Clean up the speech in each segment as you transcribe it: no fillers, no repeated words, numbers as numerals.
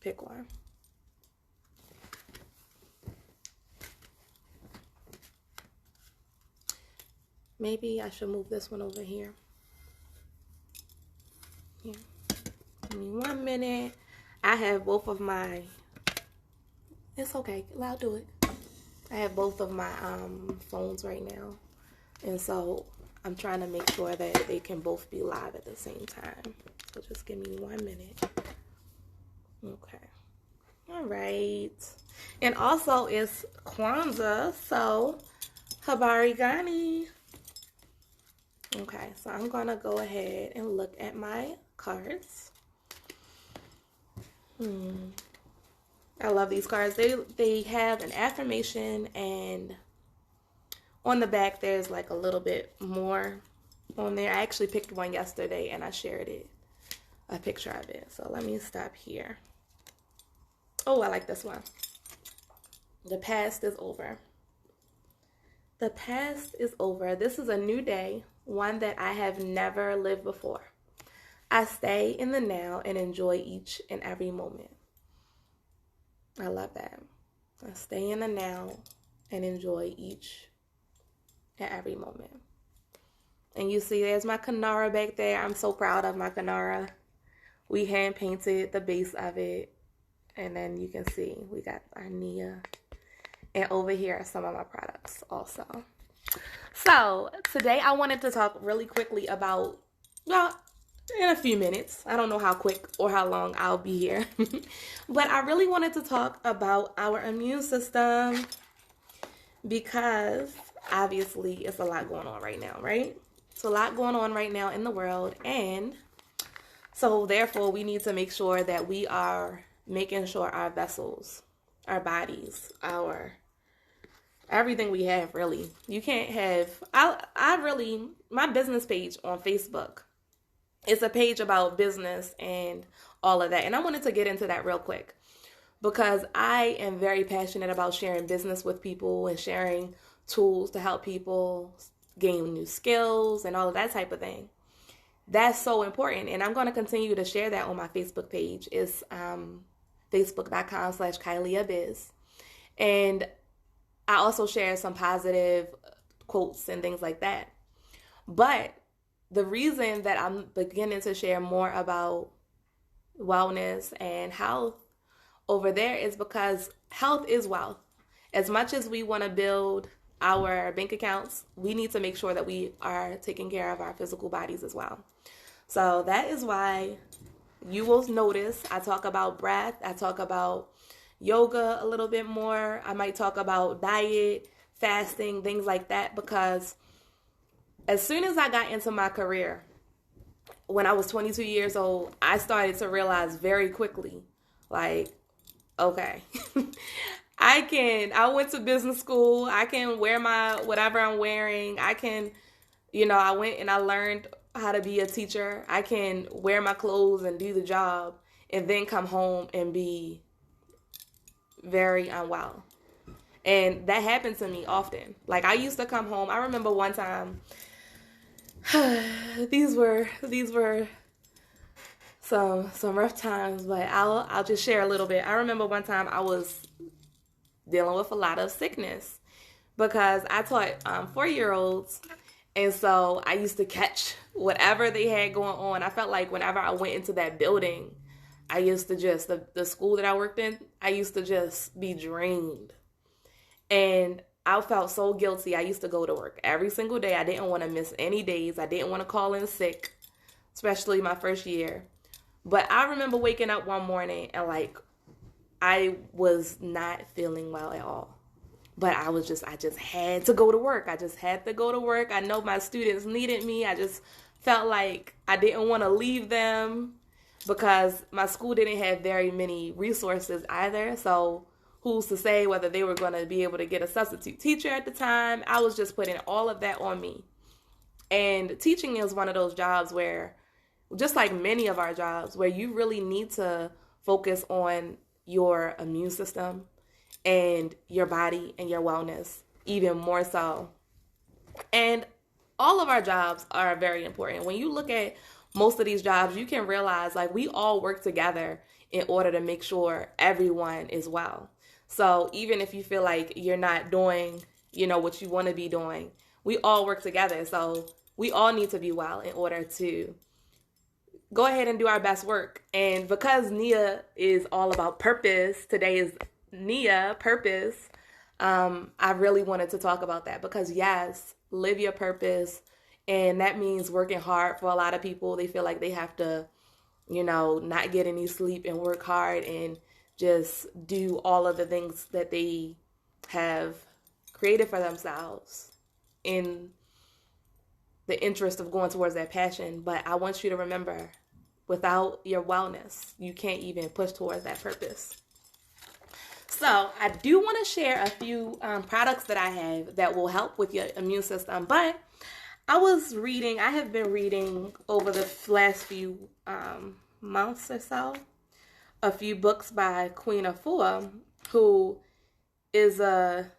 pick one. Maybe I should move this one over here. Here. Give me 1 minute. I have both of my... It's okay. I'll do it. I have both of my phones right now. And so I'm trying to make sure that they can both be live at the same time. So just give me 1 minute. Okay. All right. And also it's Kwanzaa. So Habari Gani. Okay, so I'm going to go ahead and look at my cards. I love these cards. They have an affirmation, and on the back there's like a little bit more on there. I actually picked one yesterday and I shared it, a picture of it. So let me stop here. Oh, I like this one. The past is over. The past is over. This is a new day, one that I have never lived before. I stay in the now and enjoy each and every moment. I love that. I stay in the now and enjoy each and every moment. And you see there's my Kanara back there. I'm so proud of my Kanara. We hand painted the base of it. And then you can see we got our Nia. And over here are some of my products also. So today I wanted to talk really quickly about, well, in a few minutes. I don't know how quick or how long I'll be here. But I really wanted to talk about our immune system because obviously it's a lot going on right now, right? It's a lot going on right now in the world. And so therefore we need to make sure that we are making sure our vessels, our bodies, our everything we have, really. You can't have, my business page on Facebook, it's a page about business and all of that. And I wanted to get into that real quick because I am very passionate about sharing business with people and sharing tools to help people gain new skills and all of that type of thing. That's so important. And I'm going to continue to share that on my Facebook page. It's facebook.com/KylieBiz. And I also share some positive quotes and things like that. But the reason that I'm beginning to share more about wellness and health over there is because health is wealth. As much as we want to build our bank accounts, we need to make sure that we are taking care of our physical bodies as well. So that is why you will notice I talk about breath. I talk about yoga a little bit more. I might talk about diet, fasting, things like that, because as soon as I got into my career, when I was 22 years old, I started to realize very quickly, like, okay, I went to business school. I can wear my, whatever I'm wearing. I can, I went and I learned how to be a teacher. I can wear my clothes and do the job and then come home and be very unwell. And that happened to me often. Like I used to come home. I remember one time, these were some rough times, but I'll just share a little bit. I remember one time I was dealing with a lot of sickness because I taught 4-year-olds. And so I used to catch whatever they had going on. I felt like whenever I went into that building, I used to just, the school that I worked in, I used to just be drained. And I felt so guilty. I used to go to work every single day. I didn't want to miss any days. I didn't want to call in sick, especially my first year. But I remember waking up one morning and like, I was not feeling well at all. But I just had to go to work. I just had to go to work. I know my students needed me. I just felt like I didn't want to leave them because my school didn't have very many resources either. So who's to say whether they were going to be able to get a substitute teacher at the time? I was just putting all of that on me. And teaching is one of those jobs where, just like many of our jobs, where you really need to focus on your immune system and your body and your wellness even more so. And all of our jobs are very important. When you look at most of these jobs, you can realize like we all work together in order to make sure everyone is well. So even if you feel like you're not doing, what you want to be doing, we all work together. So we all need to be well in order to go ahead and do our best work. And because Nia is all about purpose, today is Nia purpose. I really wanted to talk about that because yes, live your purpose. And that means working hard. For a lot of people, they feel like they have to, not get any sleep and work hard and just do all of the things that they have created for themselves in the interest of going towards that passion. But I want you to remember, without your wellness, you can't even push towards that purpose. So I do want to share a few products that I have that will help with your immune system. But I have been reading over the last few months or so, a few books by Queen Afua, who is a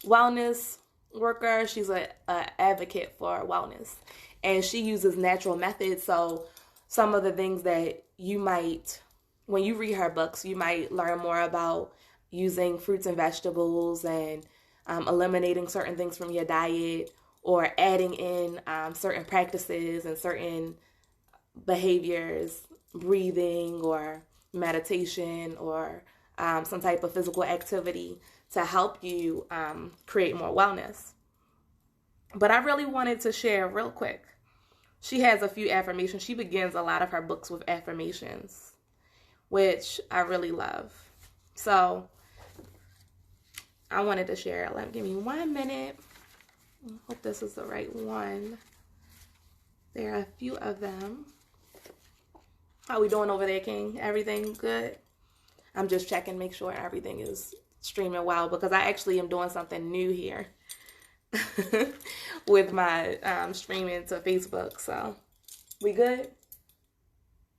wellness worker. She's an advocate for wellness, and she uses natural methods. So some of the things that you might, when you read her books, you might learn more about using fruits and vegetables and eliminating certain things from your diet, or adding in certain practices and certain behaviors, breathing or meditation or some type of physical activity to help you create more wellness. But I really wanted to share real quick. She has a few affirmations. She begins a lot of her books with affirmations, which I really love. So I wanted to share. Give me 1 minute. I hope this is the right one. There are a few of them. How we doing over there, King? Everything good? I'm just checking, make sure everything is streaming well, because I actually am doing something new here with my streaming to Facebook. So we good?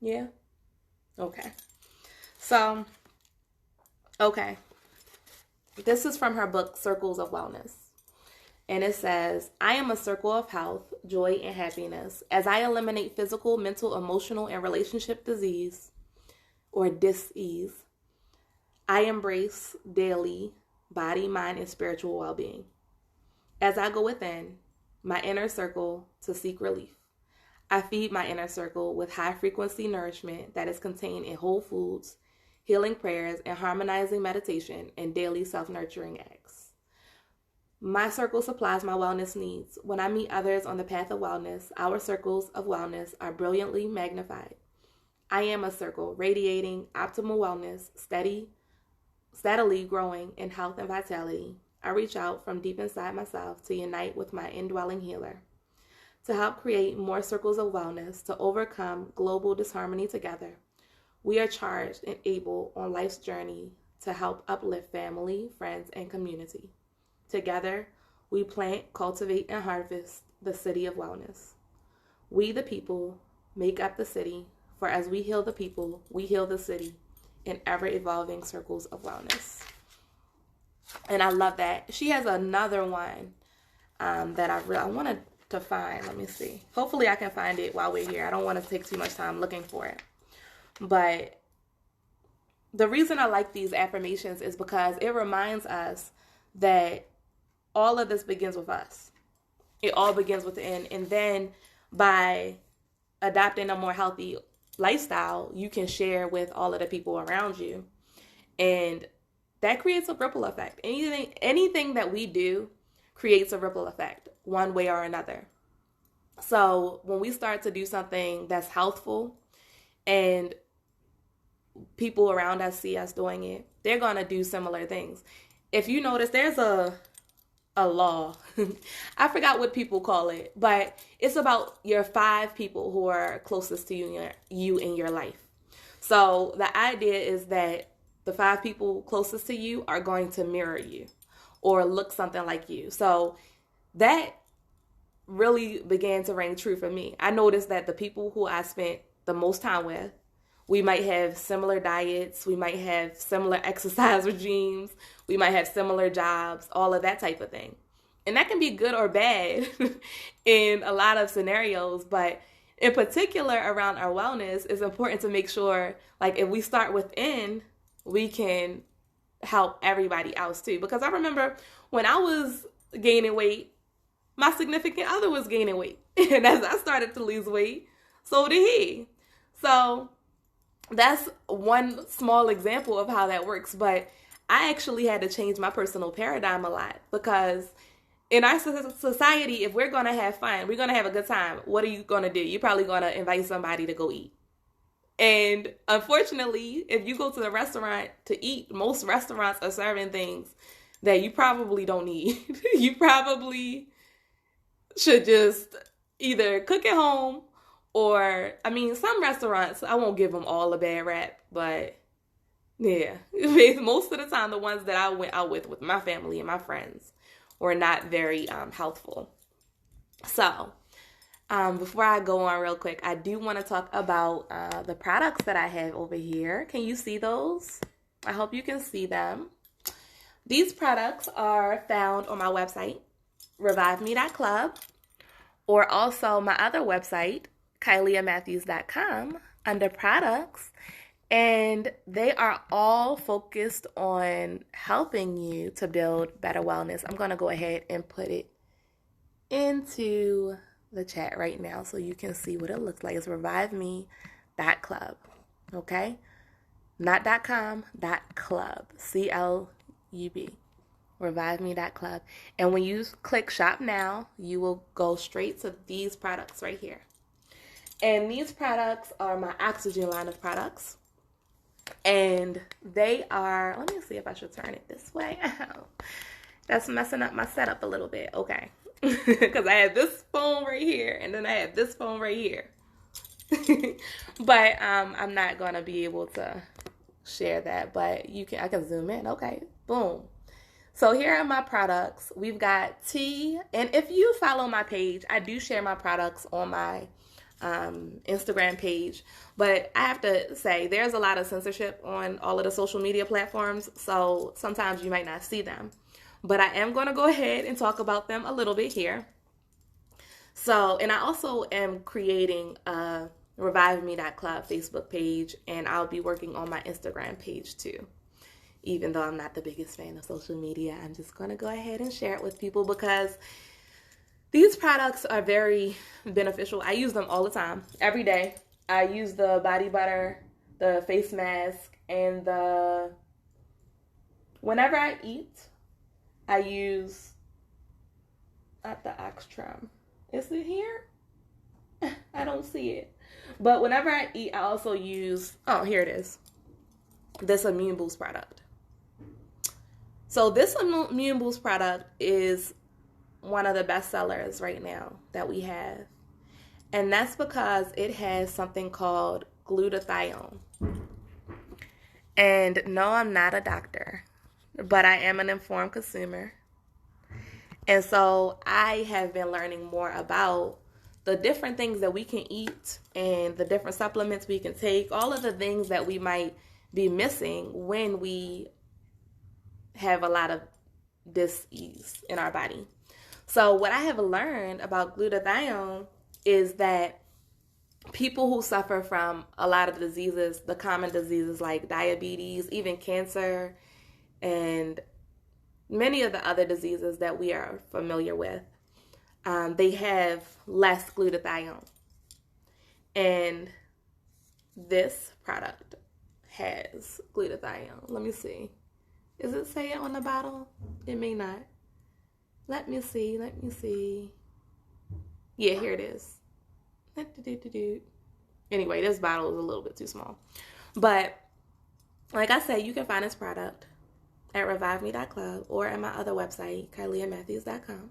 Yeah? Okay. So, okay. This is from her book, Circles of Wellness. And it says, I am a circle of health, joy, and happiness. As I eliminate physical, mental, emotional, and relationship disease or dis-ease, I embrace daily body, mind, and spiritual well-being. As I go within my inner circle to seek relief, I feed my inner circle with high-frequency nourishment that is contained in whole foods, healing prayers, and harmonizing meditation and daily self-nurturing acts. My circle supplies my wellness needs. When I meet others on the path of wellness, our circles of wellness are brilliantly magnified. I am a circle radiating optimal wellness, steadily growing in health and vitality. I reach out from deep inside myself to unite with my indwelling healer, to help create more circles of wellness, to overcome global disharmony together. We are charged and able on life's journey to help uplift family, friends, and community. Together, we plant, cultivate, and harvest the city of wellness. We, the people, make up the city, for as we heal the people, we heal the city in ever-evolving circles of wellness. And I love that. She has another one that I wanted to find. Let me see. Hopefully I can find it while we're here. I don't want to take too much time looking for it. But the reason I like these affirmations is because it reminds us that all of this begins with us. It all begins within. And then by adopting a more healthy lifestyle, you can share with all of the people around you. And that creates a ripple effect. Anything that we do creates a ripple effect one way or another. So when we start to do something that's healthful and people around us see us doing it, they're going to do similar things. If you notice, there's a law. I forgot what people call it, but it's about your 5 people who are closest to you in your life. So the idea is that the 5 people closest to you are going to mirror you or look something like you. So that really began to ring true for me. I noticed that the people who I spent the most time with, we might have similar diets, we might have similar exercise regimes, we might have similar jobs, all of that type of thing. And that can be good or bad in a lot of scenarios, but in particular around our wellness, it's important to make sure, like, if we start within, we can help everybody else too. Because I remember when I was gaining weight, my significant other was gaining weight. And as I started to lose weight, so did he. So that's one small example of how that works. But I actually had to change my personal paradigm a lot, because in our society, if we're going to have fun, we're going to have a good time, what are you going to do? You're probably going to invite somebody to go eat. And unfortunately, if you go to the restaurant to eat, most restaurants are serving things that you probably don't need. You probably should just either cook at home, or, I mean, some restaurants, I won't give them all a bad rap, but yeah, most of the time, the ones that I went out with my family and my friends, were not very healthful. So, before I go on real quick, I do want to talk about the products that I have over here. Can you see those? I hope you can see them. These products are found on my website, reviveme.club, or also my other website, kyliamatthews.com, under products. And they are all focused on helping you to build better wellness. I'm going to go ahead and put it into the chat right now so you can see what it looks like. It's reviveme.club. Okay? Not .com, .club. C-L-U-B. Reviveme.club. And when you click shop now, you will go straight to these products right here. And these products are my oxygen line of products. And they are, let me see if I should turn it this way. That's messing up my setup a little bit. Okay. Because I have this phone right here, and then I have this phone right here. But I'm not going to be able to share that, but I can zoom in. Okay. Boom. So here are my products. We've got tea. And if you follow my page, I do share my products on my Instagram page, but I have to say there's a lot of censorship on all of the social media platforms, so sometimes you might not see them, but I am going to go ahead and talk about them a little bit here. So, and I also am creating a reviveme.club Facebook page, and I'll be working on my Instagram page too. Even though I'm not the biggest fan of social media, I'm just going to go ahead and share it with people because these products are very beneficial. I use them all the time, every day. I use the body butter, the face mask, and whenever I eat, I use, not the Oxtrum. Is it here? I don't see it. But whenever I eat, I also use, oh, here it is, this Immune Boost product. So this Immune Boost product is one of the best sellers right now that we have. And that's because it has something called glutathione. And no, I'm not a doctor, but I am an informed consumer. And so I have been learning more about the different things that we can eat and the different supplements we can take, all of the things that we might be missing when we have a lot of dis-ease in our body. So what I have learned about glutathione is that people who suffer from a lot of diseases, the common diseases like diabetes, even cancer, and many of the other diseases that we are familiar with, they have less glutathione. And this product has glutathione. Let me see. Does it say it on the bottle? It may not. Let me see. Yeah, here it is. Anyway, this bottle is a little bit too small. But like I said, you can find this product at reviveme.club or at my other website, kyliamatthews.com.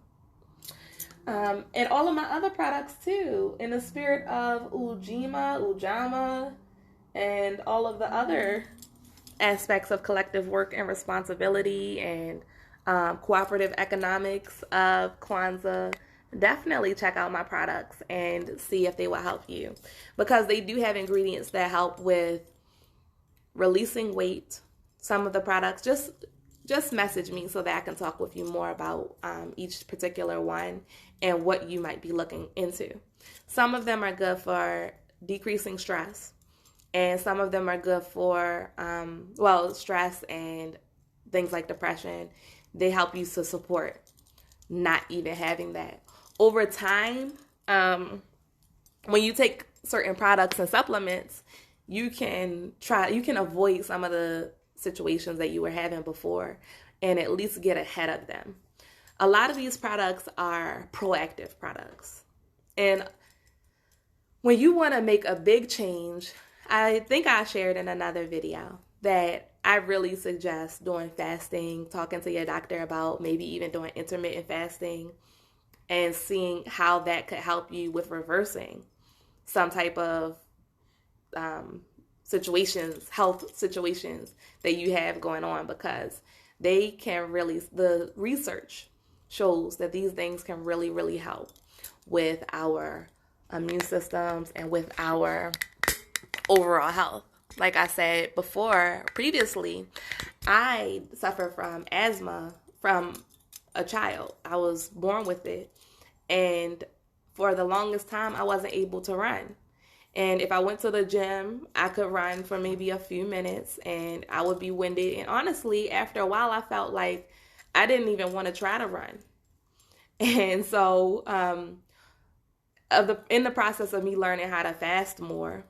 And all of my other products too, in the spirit of Ujamaa, and all of the other aspects of collective work and responsibility and cooperative economics of Kwanzaa. Definitely check out my products and see if they will help you, because they do have ingredients that help with releasing weight. Some of the products, just message me so that I can talk with you more about each particular one and what you might be looking into. Some of them are good for decreasing stress, and some of them are good for, stress and things like depression. They help you to support not even having that. Over time, when you take certain products and supplements, you can avoid some of the situations that you were having before and at least get ahead of them. A lot of these products are proactive products. And when you want to make a big change, I think I shared in another video that I really suggest doing fasting, talking to your doctor about maybe even doing intermittent fasting and seeing how that could help you with reversing some type of health situations that you have going on, because they can really, the research shows that these things can really, really help with our immune systems and with our overall health. Like I said previously, I suffer from asthma from a child. I was born with it. And for the longest time, I wasn't able to run. And if I went to the gym, I could run for maybe a few minutes and I would be winded. And honestly, after a while, I felt like I didn't even want to try to run. And so in the process of me learning how to fast more,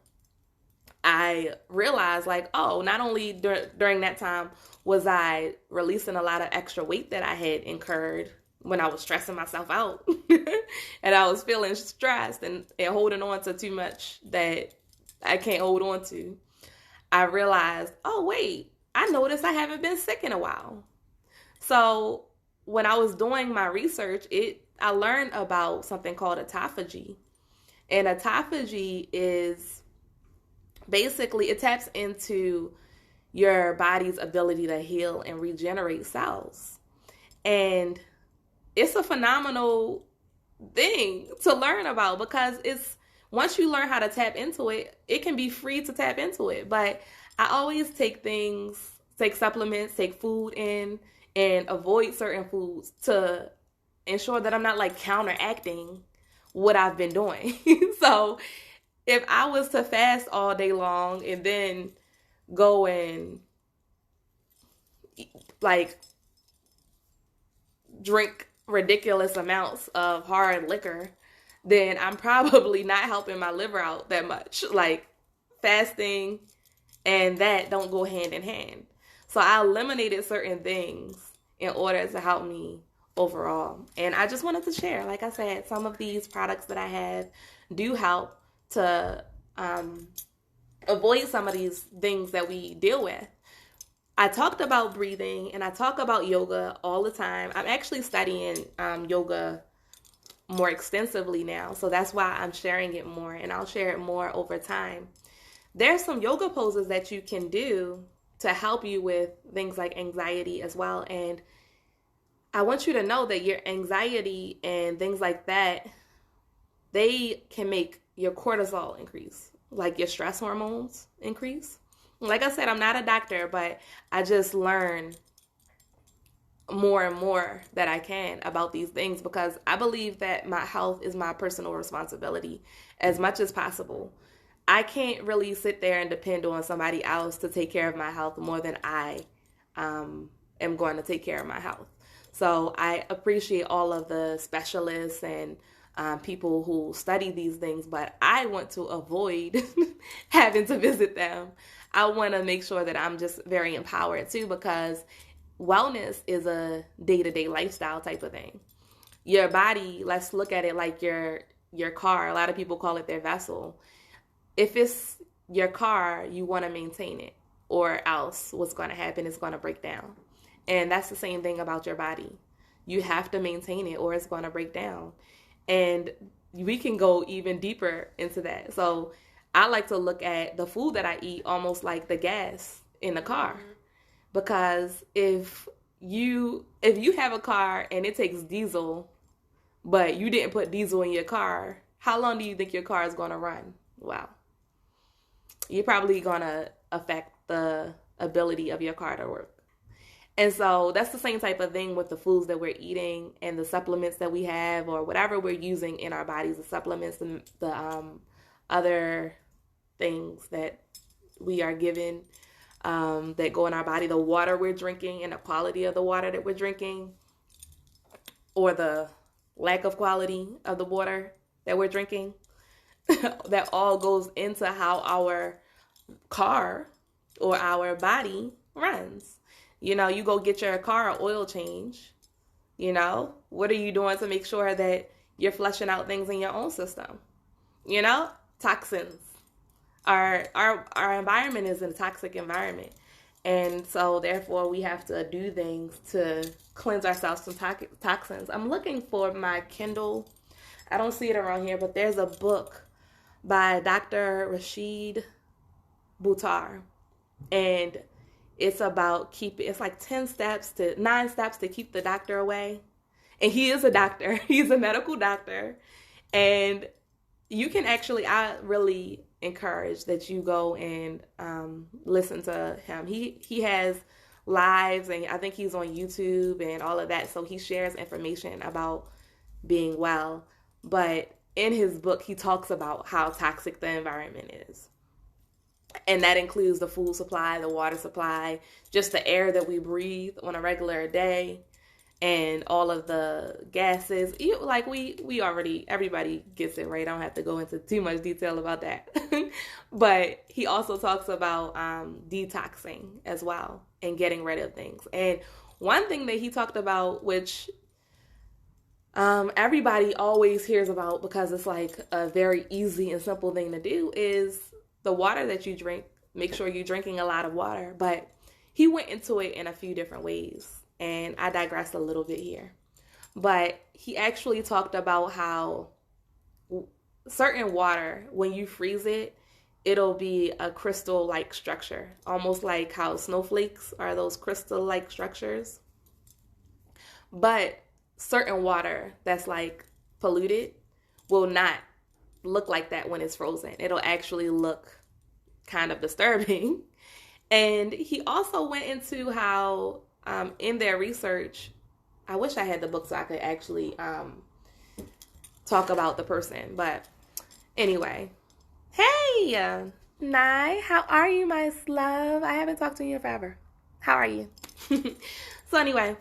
I realized not only during that time was I releasing a lot of extra weight that I had incurred when I was stressing myself out and I was feeling stressed and holding on to too much that I can't hold on to. I realized, oh wait, I noticed I haven't been sick in a while. So when I was doing my research, I learned about something called autophagy. And autophagy is basically, it taps into your body's ability to heal and regenerate cells. And it's a phenomenal thing to learn about, because once you learn how to tap into it, it can be free to tap into it. But I always take supplements, take food in, and avoid certain foods to ensure that I'm not counteracting what I've been doing. So if I was to fast all day long and then go and drink ridiculous amounts of hard liquor, then I'm probably not helping my liver out that much. Fasting and that don't go hand in hand. So I eliminated certain things in order to help me overall. And I just wanted to share, like I said, some of these products that I have do help to avoid some of these things that we deal with. I talked about breathing and I talk about yoga all the time. I'm actually studying yoga more extensively now, so that's why I'm sharing it more, and I'll share it more over time. There's some yoga poses that you can do to help you with things like anxiety as well. And I want you to know that your anxiety and things like that, they can make your cortisol increase, like your stress hormones increase. Like I said, I'm not a doctor, but I just learn more and more that I can about these things, because I believe that my health is my personal responsibility as much as possible. I can't really sit there and depend on somebody else to take care of my health more than I am going to take care of my health. So I appreciate all of the specialists and people who study these things, but I want to avoid having to visit them. I want to make sure that I'm just very empowered too, because wellness is a day-to-day lifestyle type of thing. Your body, let's look at it like your car. A lot of people call it their vessel. If it's your car, you want to maintain it, or else what's going to happen is going to break down. And that's the same thing about your body. You have to maintain it or it's going to break down. And we can go even deeper into that. So I like to look at the food that I eat almost like the gas in the car. Because if you have a car and it takes diesel, but you didn't put diesel in your car, how long do you think your car is going to run? Wow. You're probably going to affect the ability of your car to work. And so that's the same type of thing with the foods that we're eating and the supplements that we have or whatever we're using in our bodies, the supplements and the other things that we are given that go in our body, the water we're drinking and the quality of the water that we're drinking or the lack of quality of the water that we're drinking. That all goes into how our car or our body runs. You know, you go get your car oil change. You know, what are you doing to make sure that you're flushing out things in your own system? You know, toxins. Our environment is a toxic environment. And so therefore we have to do things to cleanse ourselves from toxins. I'm looking for my Kindle. I don't see it around here, but there's a book by Dr. Rashid Buttar. And it's about it's like 9 steps to keep the doctor away. And he is a doctor. He's a medical doctor. And you can actually, I really encourage that you go and listen to him. He has lives, and I think he's on YouTube and all of that. So he shares information about being well. But in his book, he talks about how toxic the environment is. And that includes the food supply, the water supply, just the air that we breathe on a regular day, and all of the gases. Everybody gets it, right? I don't have to go into too much detail about that. But he also talks about detoxing as well and getting rid of things. And one thing that he talked about, which everybody always hears about because it's like a very easy and simple thing to do, is the water that you drink. Make sure you're drinking a lot of water. But he went into it in a few different ways, and I digressed a little bit here. But he actually talked about how certain water, when you freeze it, it'll be a crystal-like structure, almost like how snowflakes are those crystal-like structures. But certain water that's like polluted will not look like that when it's frozen. It'll actually look kind of disturbing. And he also went into how in their research, I wish I had the book so I could actually talk about the person. But anyway, hey, Nye, how are you, my love? I haven't talked to you in forever. How are you? So anyway,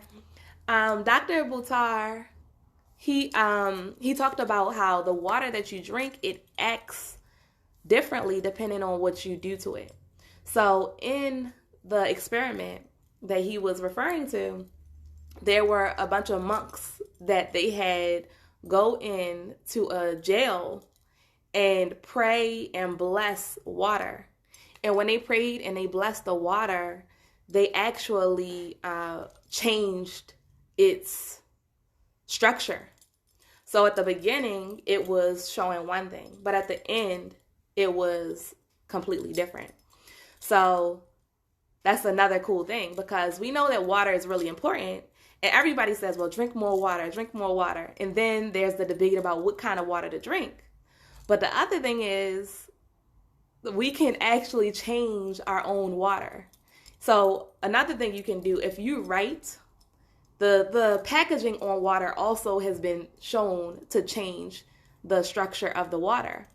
Dr. Buttar, he talked about how the water that you drink, it acts differently depending on what you do to it. So in the experiment that he was referring to, there were a bunch of monks that they had go in to a jail and pray and bless water. And when they prayed and they blessed the water, they actually changed its structure. So at the beginning, it was showing one thing, but at the end, it was completely different. So that's another cool thing, because we know that water is really important, and everybody says, well, drink more water, drink more water. And then there's the debate about what kind of water to drink. But the other thing is, we can actually change our own water. So another thing you can do, if you write, the packaging on water also has been shown to change the structure of the water.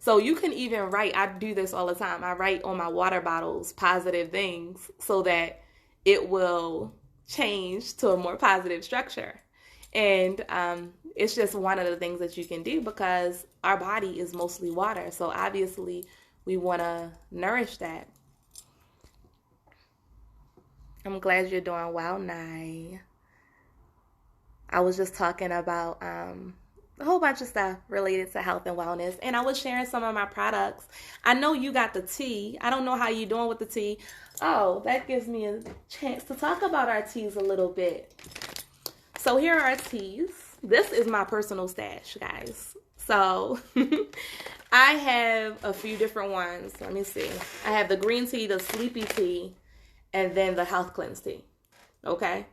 So you can even write, I do this all the time, I write on my water bottles positive things so that it will change to a more positive structure. And it's just one of the things that you can do, because our body is mostly water. So obviously we want to nourish that. I'm glad you're doing well, Nye. I was just talking about a whole bunch of stuff related to health and wellness, and I was sharing some of my products. I know you got the tea. I don't know how you're doing with the tea. Oh, that gives me a chance to talk about our teas a little bit. So here are our teas. This is my personal stash, guys. So I have a few different ones. Let me see. I have the green tea, the sleepy tea, and then the health cleanse tea. Okay?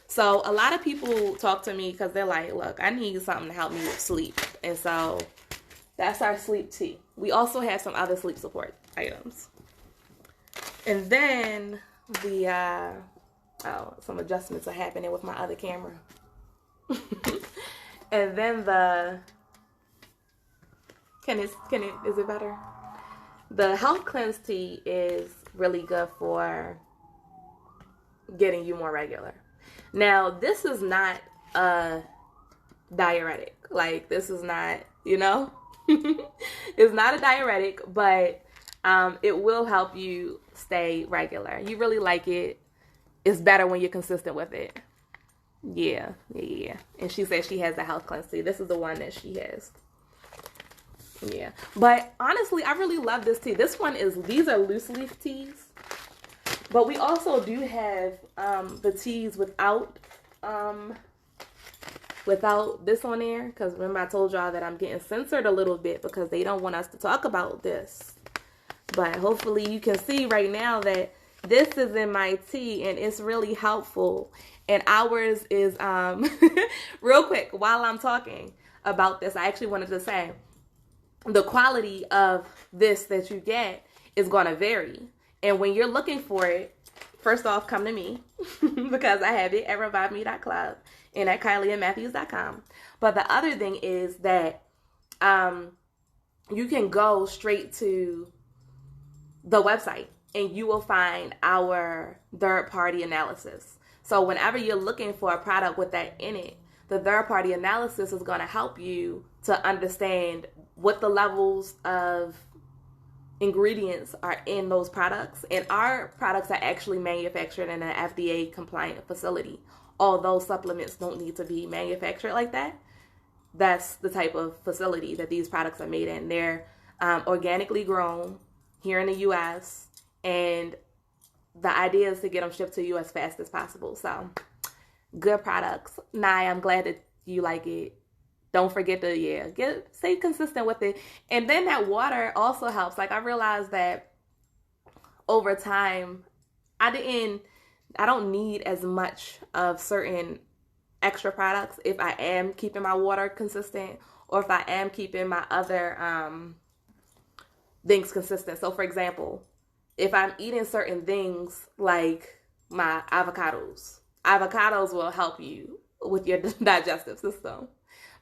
So a lot of people talk to me because they're like, look, I need something to help me with sleep. And so that's our sleep tea. We also have some other sleep support items. And then the Oh, some adjustments are happening with my other camera. And then is it better? The health cleanse tea is really good for getting you more regular. Now, this is not a diuretic. Like, this is not, it's not a diuretic, but it will help you stay regular. You really like it. It's better when you're consistent with it. Yeah. And she says she has the health cleanse tea. This is the one that she has. Yeah. But honestly, I really love this tea. These are loose leaf teas. But we also do have the teas without this on there. Because remember I told y'all that I'm getting censored a little bit because they don't want us to talk about this. But hopefully you can see right now that this is in my tea and it's really helpful. And ours is, real quick, while I'm talking about this, I actually wanted to say, the quality of this that you get is going to vary. And when you're looking for it, first off, come to me because I have it at reviveme.club and at kylieandmatthews.com. But the other thing is that you can go straight to the website and you will find our third-party analysis. So whenever you're looking for a product with that in it, the third-party analysis is going to help you to understand what the levels of ingredients are in those products. And our products are actually manufactured in an FDA-compliant facility. Although supplements don't need to be manufactured like that, that's the type of facility that these products are made in. They're organically grown here in the U.S., and the idea is to get them shipped to you as fast as possible. So, good products. Nye, I'm glad that you like it. Don't forget to, stay consistent with it. And then that water also helps. Like, I realized that over time, I don't need as much of certain extra products if I am keeping my water consistent or if I am keeping my other things consistent. So, for example, if I'm eating certain things like my avocados will help you with your digestive system.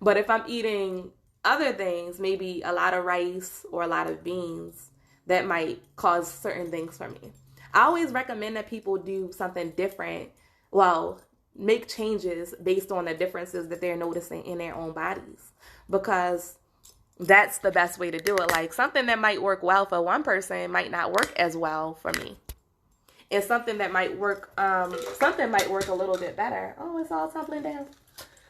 But if I'm eating other things, maybe a lot of rice or a lot of beans, that might cause certain things for me. I always recommend that people do something different. Well, make changes based on the differences that they're noticing in their own bodies, because that's the best way to do it. Like, something that might work well for one person might not work as well for me. And something might work a little bit better. Oh, it's all tumbling down.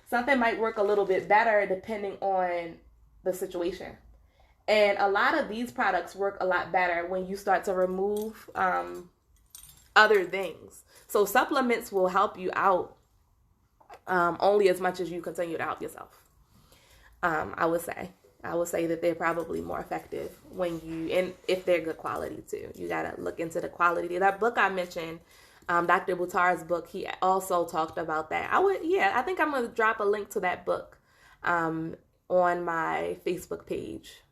Something might work a little bit better depending on the situation. And a lot of these products work a lot better when you start to remove other things. So supplements will help you out only as much as you continue to help yourself. I would say that they're probably more effective and if they're good quality too. You gotta look into the quality. That book I mentioned, Dr. Buttar's book, he also talked about that. I think I'm gonna drop a link to that book on my Facebook page,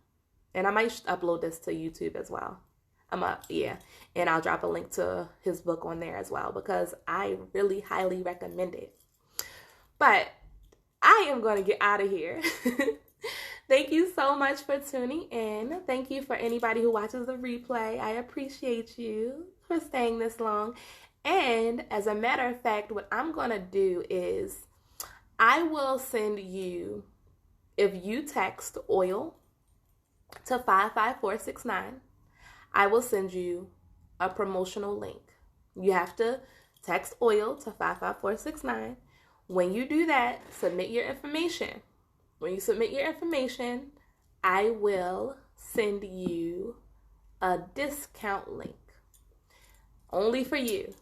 and I might upload this to YouTube as well. And I'll drop a link to his book on there as well because I really highly recommend it. But I am going to get out of here. Thank you so much for tuning in. Thank you for anybody who watches the replay. I appreciate you for staying this long. And as a matter of fact, what I'm going to do is I will send you, if you text oil to 55469, I will send you a promotional link. You have to text oil to 55469. When you do that, submit your information. When you submit your information, I will send you a discount link. Only for you.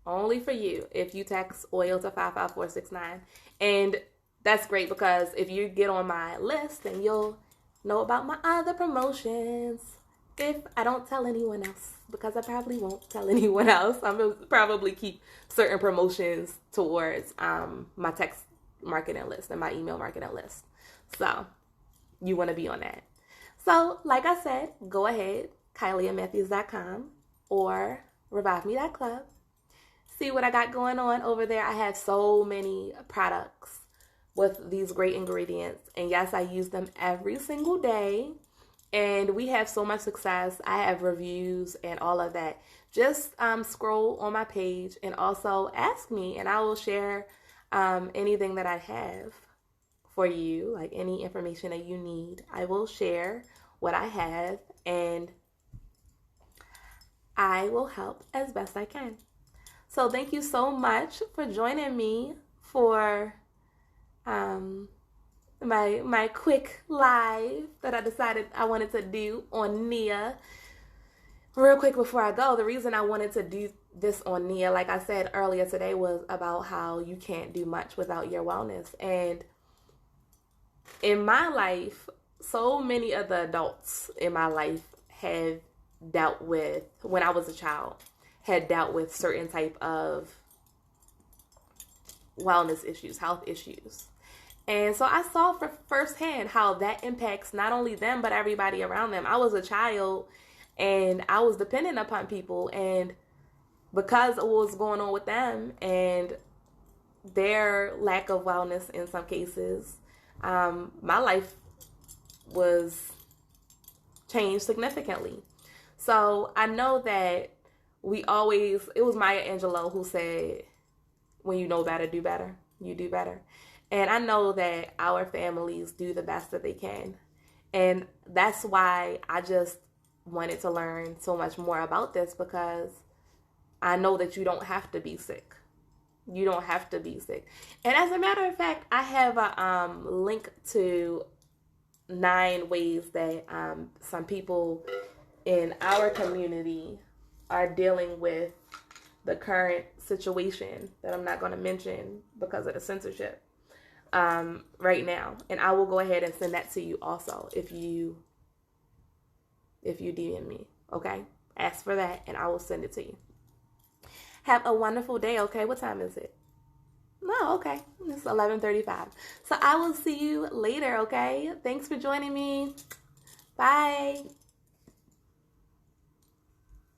Only for you if you text oil to 55469. And that's great because if you get on my list, then you'll know about my other promotions. If I don't tell anyone else, because I probably won't tell anyone else. I'm going to probably keep certain promotions towards my text marketing list and my email marketing list. So you want to be on that. So like I said, go ahead, kylieandmatthews.com or reviveme.club. see what I got going on over there. I have so many products with these great ingredients. And yes, I use them every single day. And we have so much success. I have reviews and all of that. Just scroll on my page and also ask me, and I will share anything that I have for you, like any information that you need. I will share what I have, and I will help as best I can. So thank you so much for joining me for my quick live that I decided I wanted to do on Nia. Real quick before I go, the reason I wanted to do this on Nia, like I said earlier today, was about how you can't do much without your wellness. And in my life, so many of the adults in my life have dealt with, when I was a child, had dealt with certain type of wellness issues, health issues. And so I saw for firsthand how that impacts not only them, but everybody around them. I was a child and I was dependent upon people. And because of what was going on with them and their lack of wellness in some cases, my life was changed significantly. So I know that it was Maya Angelou who said, when you know better, do better. You do better. And I know that our families do the best that they can. And that's why I just wanted to learn so much more about this, because I know that you don't have to be sick. You don't have to be sick. And as a matter of fact, I have a link to 9 ways that some people in our community are dealing with the current situation that I'm not going to mention because of the censorship right now. And I will go ahead and send that to you also if you DM me, okay? Ask for that and I will send it to you. Have a wonderful day, okay? What time is it? No, okay. It's 11:35. So I will see you later, okay? Thanks for joining me. Bye.